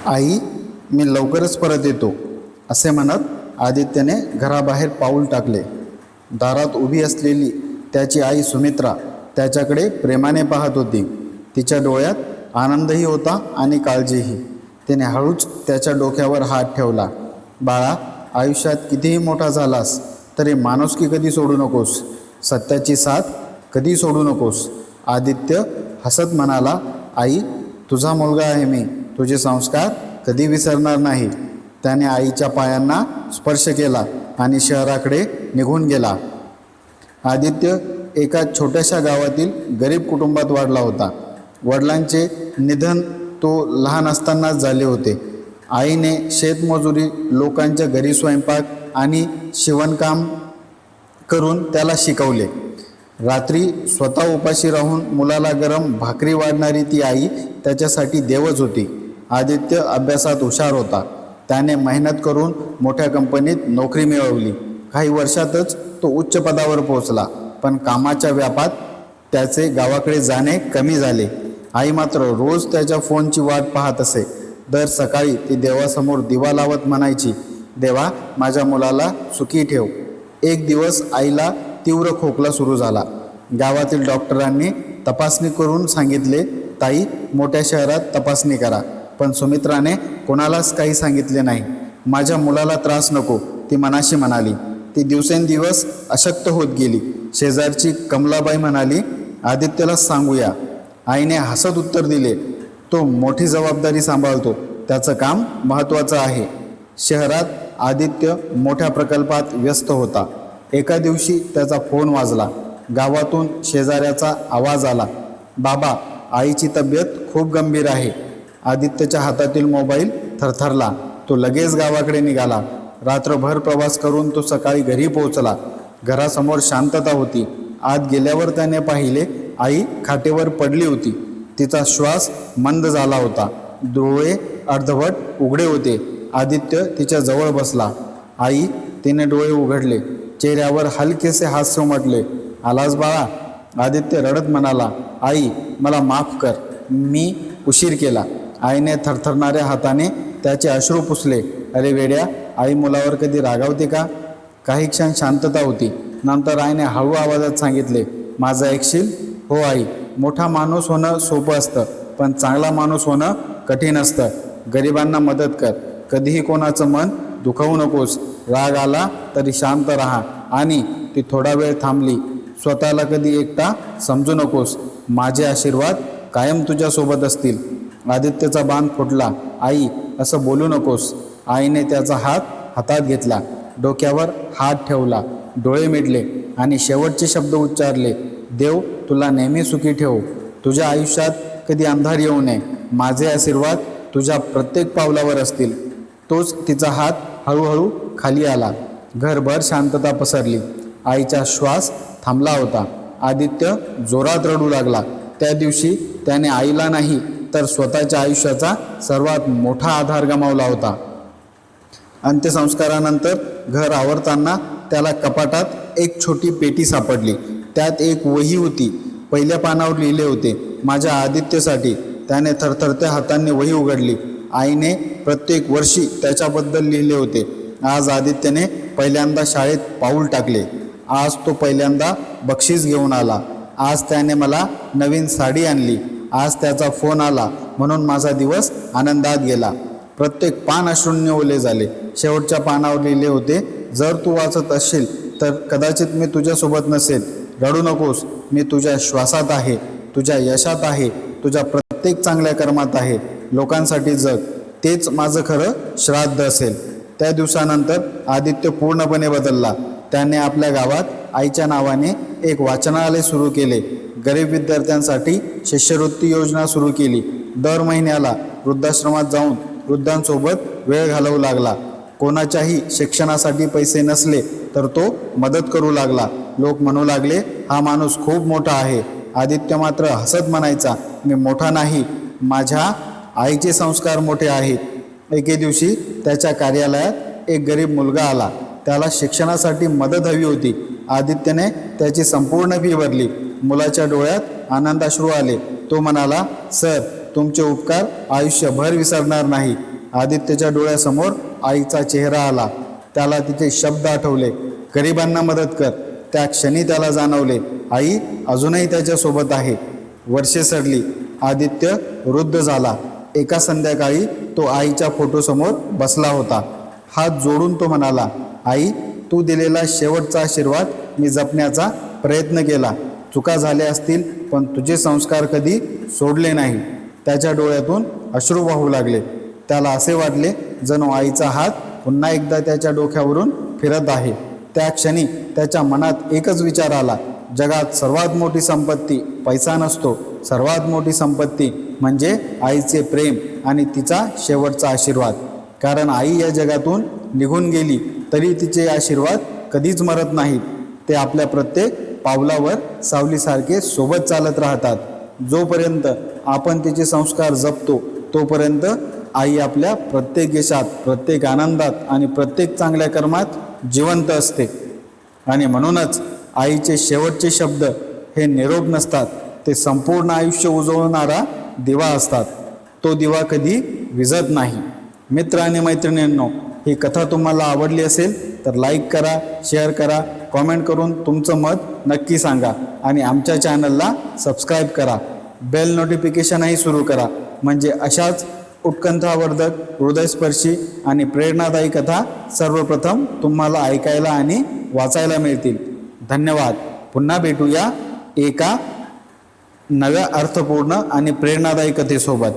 आई, मी लवकरच परत येतो असे म्हणत आदित्यने घराबाहेर पाऊल टाकले. दारात उभी असलेली त्याची आई सुमित्रा त्याच्याकडे प्रेमाने पाहत होती. तिच्या डोळ्यात आनंदही होता आणि काळजीही. तिने हळूच त्याच्या डोक्यावर हात ठेवला. बाळा, आयुष्यात कितीही मोठा झालास तरी माणुसकी कधी सोडू नकोस, सत्याची साथ कधी सोडू नकोस. आदित्य हसत म्हणाला, आई, तुझा मुलगा आहे मी, तुझे संस्कार कधी विसरणार नाही. त्याने आईच्या पायांना स्पर्श केला आणि शहराकडे निघून गेला. आदित्य एका छोट्याशा गावातील गरीब कुटुंबात वाढला होता. वडिलांचे निधन तो लहान असतानाच झाले होते. आईने शेतमजुरी, लोकांच्या घरी स्वयंपाक आणि शिवणकाम करून त्याला शिकवले. रात्री स्वतः उपाशी राहून मुलाला गरम भाकरी वाढणारी ती आई त्याच्यासाठी देवच होती. आदित्य अभ्यासात हुशार होता. त्याने मेहनत करून मोठ्या कंपनीत नोकरी मिळवली. काही वर्षातच तो उच्च पदावर पोहोचला. पण कामाच्या व्यापात त्याचे गावाकडे जाणे कमी झाले. आई मात्र रोज त्याच्या फोनची वाट पाहत असे. दर सकाळी ती देवासमोर दिवा लावत म्हणायची, देवा, माझ्या मुलाला सुखी ठेव. एक दिवस आईला तीव्र खोकला सुरू झाला. गावातील डॉक्टरांनी तपासणी करून सांगितले, ताई, मोठ्या शहरात तपासणी करा. पण सुमित्राने कोणालाच काही सांगितले नाही. माझ्या मुलाला त्रास नको, ती मनाशी म्हणाली. ती दिवसेंदिवस अशक्त होत गेली. शेजारची कमलाबाई म्हणाली, आदित्यला सांगूया. आईने हसत उत्तर दिले, तो मोठी जबाबदारी सांभाळतो, त्याचं काम महत्त्वाचं आहे. शहरात आदित्य मोठ्या प्रकल्पात व्यस्त होता. एका दिवशी त्याचा फोन वाजला. गावातून शेजाऱ्याचा आवाज आला, बाबा, आईची तब्येत खूप गंभीर आहे. आदित्यच्या हातातील मोबाईल थरथरला. तो लगेच गावाकडे निघाला. रात्रभर प्रवास करून तो सकाळी घरी पोहोचला. घरासमोर शांतता होती. आत गेल्यावर त्याने पाहिले, आई खाटेवर पडली होती. तिचा श्वास मंद झाला होता. डोळे अर्धवट उघडे होते. आदित्य तिच्या जवळ बसला. आई, तिने डोळे उघडले. चेहऱ्यावर हलकेसे हास्य उमटले. आलास बाळा? आदित्य रडत म्हणाला, आई, मला माफ कर, मी उशीर केला. आईने थरथरणाऱ्या हाताने त्याचे अश्रू पुसले. अरे वेड्या, आई मुलावर कधी रागावते का? काही क्षण शांतता होती. नंतर आईने हळू आवाजात सांगितले, माझं ऐकशील? हो आई, मोठा माणूस होणं सोपं असतं, पण चांगला माणूस होणं कठीण असतं. गरिबांना मदत कर, कधीही कोणाचं मन दुखवू नकोस. राग आला तरी शांत राहा आणि ती थोडा वेळ थांबली. स्वतःला कधी एकटा समजू नकोस. माझे आशीर्वाद कायम तुझ्यासोबत असतील. आदित्यचा बांध फुटला. आई, असं बोलू नकोस. आईने त्याचा हात हातात घेतला, डोक्यावर हात ठेवला, डोळे मिटले आणि शेवटचे शब्द उच्चारले, देव तुला नेहमी सुखी ठेव. तुझ्या आयुष्यात कधी अंधार येऊ नये. माझे आशीर्वाद तुझ्या प्रत्येक पावलावर असतील. तोच तिचा हात हळूहळू खाली आला. घरभर शांतता पसरली. आईचा श्वास थांबला होता. आदित्य जोरात रडू लागला. त्या दिवशी त्याने आईला नाही तर स्वतःच्या आयुष्याचा सर्वात मोठा आधार गमावला होता. अंत्यसंस्कारानंतर घर आवरताना त्याला कपाटात एक छोटी पेटी सापडली. त्यात एक वही होती. पहिल्या पानावर लिहिले होते, माझ्या आदित्यसाठी. त्याने थरथरत्या हातांनी वही उघडली. आईने प्रत्येक वर्षी त्याच्याबद्दल लिहिले होते. आज आदित्यने पहिल्यांदा शाळेत पाऊल टाकले. आज तो पहिल्यांदा बक्षीस घेऊन आला. आज त्याने मला नवीन साडी आणली. आज त्याचा फोन आला म्हणून माझा दिवस आनंदात गेला. प्रत्येक पान अश्रूंनी ओले झाले. शेवटच्या पानावर लिहिले होते, जर तू वाचत असशील तर कदाचित मी तुझ्यासोबत नसेल. रडू नकोस, मी तुझ्या श्वासात आहे, तुझ्या यशात आहे, तुझ्या प्रत्येक चांगल्या कर्मात आहे. लोकांसाठी जग, तेच माझं खरं श्राद्ध असेल. त्या दिवसानंतर आदित्य पूर्णपणे बदलला. त्याने आपल्या गावात आईच्या नावाने एक वाचनालय सुरू केले. गरीब विद्यार्थ्यांसाठी शिष्यवृत्ती योजना सुरू केली. दर महिन्याला वृद्धाश्रमात जाऊन वृद्धांसोबत वेळ घालवू लागला. कोणाच्याही शिक्षणासाठी पैसे नसले तर तो मदत करू लागला. लोक म्हणू लागले, हा माणूस खूप मोठा आहे. आदित्य मात्र हसत म्हणायचा, मी मोठा नाही, माझ्या आईचे संस्कार मोठे आहेत. एके दिवशी त्याच्या कार्यालयात एक गरीब मुलगा आला. त्याला शिक्षणासाठी मदत हवी होती. आदित्यने त्याची संपूर्ण फी भरली. मुलाच्या डोळ्यात आनंदाश्रू आले. तो म्हणाला, सर, तुमचे उपकार आयुष्यभर विसरणार नाही. आदित्यच्या डोळ्यासमोर आईचा चेहरा आला. त्याला तिचे शब्द आठवले, गरिबांना मदत कर. त्या क्षणी त्याला जाणवले, आई अजूनही त्याच्यासोबत आहे. वर्षे सरली. आदित्य वृद्ध झाला. एका संध्याकाळी तो आईच्या फोटोसमोर बसला होता. हात जोडून तो म्हणाला, आई तू दिलेला शेवटचा आशीर्वाद मी जपण्याचा प्रयत्न केला. चुका झाल्या असतील, पण तुझे संस्कार कधी सोडले नाही. त्याच्या डोळ्यातून अश्रू वाहू लागले. त्याला असे वाटले जणू आईचा हात पुन्हा एकदा त्याच्या डोक्यावरून फिरत आहे. त्या क्षणी त्याच्या मनात एकच विचार आला, जगात सर्वात मोठी संपत्ती पैसा नसतो. सर्वात मोठी संपत्ती म्हणजे आईचे प्रेम आणि तिचा शेवटचा आशीर्वाद. कारण आई या जगातून निघून गेली तरी तिचे आशीर्वाद कधीच मरत नाहीत. ते आपल्या प्रत्येक पावलावर सावलीसारखे सोबत चालत राहतात. जोपर्यंत आपण तिचे संस्कार जपतो तोपर्यंत आई आपल्या प्रत्येक यशात, प्रत्येक आनंदात आणि प्रत्येक चांगल्या कर्मात जिवंत असते. आणि म्हणूनच आईचे शेवटचे शब्द हे निरोप नसतात, ते संपूर्ण आयुष्य उजळवणारा दिवा असतात. तो दिवा कधी विझत नाही. मित्र आणि मैत्रिणींनो, ही कथा तुम्हाला आवडली असेल तर लाईक करा, शेअर करा, कॉमेंट करून तुमचं मत नक्की सांगा आणि आमच्या चॅनलला सबस्क्राईब करा. बेल नोटिफिकेशनही सुरू करा, म्हणजे अशाच उत्कंठावर्धक, हृदयस्पर्शी आणि प्रेरणादायी कथा सर्वप्रथम तुम्हाला ऐकायला आणि वाचायला मिळतील. धन्यवाद. पुन्हा भेटूया एका नव्या अर्थपूर्ण आणि प्रेरणादायी कथेसोबत.